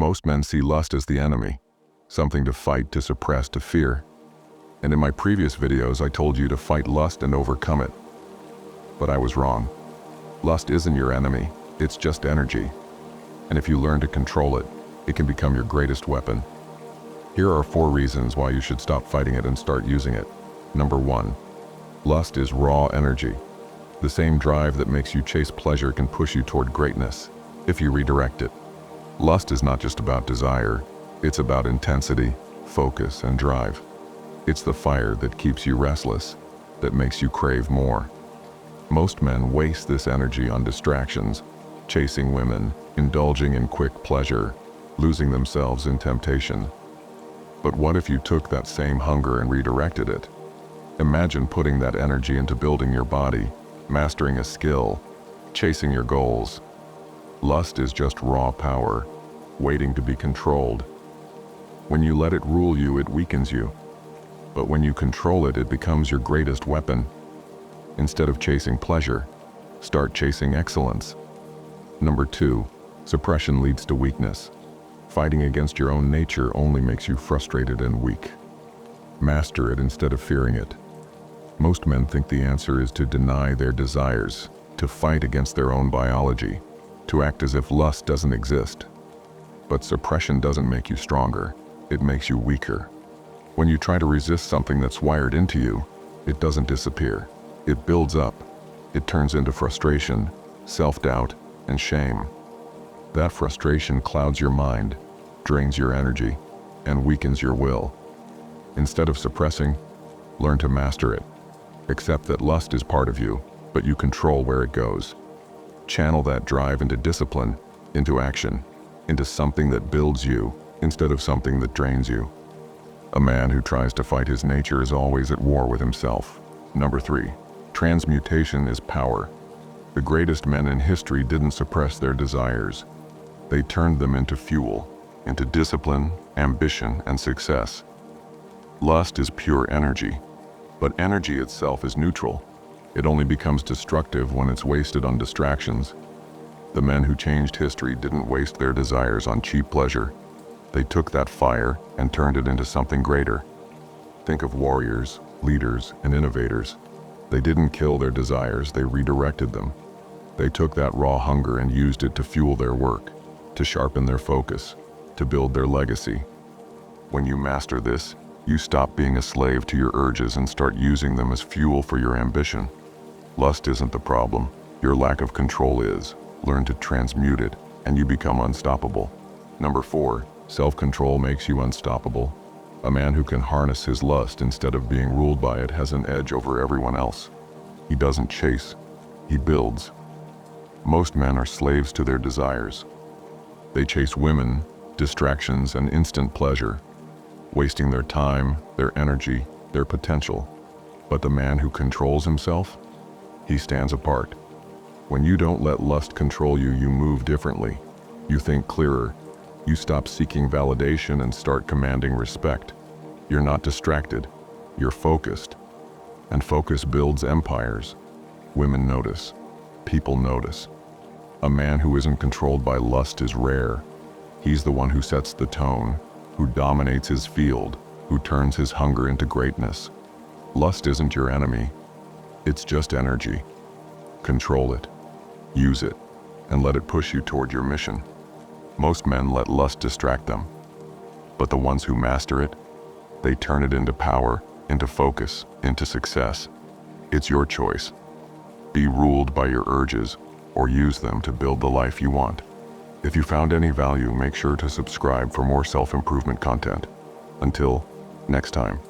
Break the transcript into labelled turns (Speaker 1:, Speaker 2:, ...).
Speaker 1: Most men see lust as the enemy, something to fight, to suppress, to fear. And in my previous videos, I told you to fight lust and overcome it. But I was wrong. Lust isn't your enemy, it's just energy. And if you learn to control it, it can become your greatest weapon. Here are 4 reasons why you should stop fighting it and start using it. Number 1. Lust is raw energy. The same drive that makes you chase pleasure can push you toward greatness if you redirect it. Lust is not just about desire, it's about intensity, focus, and drive. It's the fire that keeps you restless, that makes you crave more. Most men waste this energy on distractions, chasing women, indulging in quick pleasure, losing themselves in temptation. But what if you took that same hunger and redirected it? Imagine putting that energy into building your body, mastering a skill, chasing your goals. Lust is just raw power, waiting to be controlled. When you let it rule you, it weakens you. But when you control it, it becomes your greatest weapon. Instead of chasing pleasure, start chasing excellence. Number 2, suppression leads to weakness. Fighting against your own nature only makes you frustrated and weak. Master it instead of fearing it. Most men think the answer is to deny their desires, to fight against their own biology, to act as if lust doesn't exist. But suppression doesn't make you stronger, it makes you weaker. When you try to resist something that's wired into you, it doesn't disappear. It builds up. It turns into frustration, self-doubt, and shame. That frustration clouds your mind, drains your energy, and weakens your will. Instead of suppressing, learn to master it. Accept that lust is part of you, but you control where it goes. Channel that drive into discipline, into action, into something that builds you instead of something that drains you. A man who tries to fight his nature is always at war with himself. Number 3, transmutation is power. The greatest men in history didn't suppress their desires. They turned them into fuel, into discipline, ambition, and success. Lust is pure energy, but energy itself is neutral. It only becomes destructive when it's wasted on distractions. The men who changed history didn't waste their desires on cheap pleasure. They took that fire and turned it into something greater. Think of warriors, leaders, and innovators. They didn't kill their desires, they redirected them. They took that raw hunger and used it to fuel their work, to sharpen their focus, to build their legacy. When you master this, you stop being a slave to your urges and start using them as fuel for your ambition. Lust isn't the problem, your lack of control is. Learn to transmute it, and you become unstoppable. Number 4, self-control makes you unstoppable. A man who can harness his lust instead of being ruled by it has an edge over everyone else. He doesn't chase, he builds. Most men are slaves to their desires. They chase women, distractions, and instant pleasure, wasting their time, their energy, their potential. But the man who controls himself, he stands apart. When you don't let lust control you, you move differently. You think clearer. You stop seeking validation and start commanding respect. You're not distracted. You're focused. And focus builds empires. Women notice. People notice. A man who isn't controlled by lust is rare. He's the one who sets the tone, who dominates his field, who turns his hunger into greatness. Lust isn't your enemy. It's just energy. Control it. Use it, and let it push you toward your mission. Most men let lust distract them, but the ones who master it, they turn it into power, into focus, into success. It's your choice. Be ruled by your urges, or use them to build the life you want. If you found any value, make sure to subscribe for more self-improvement content. Until next time.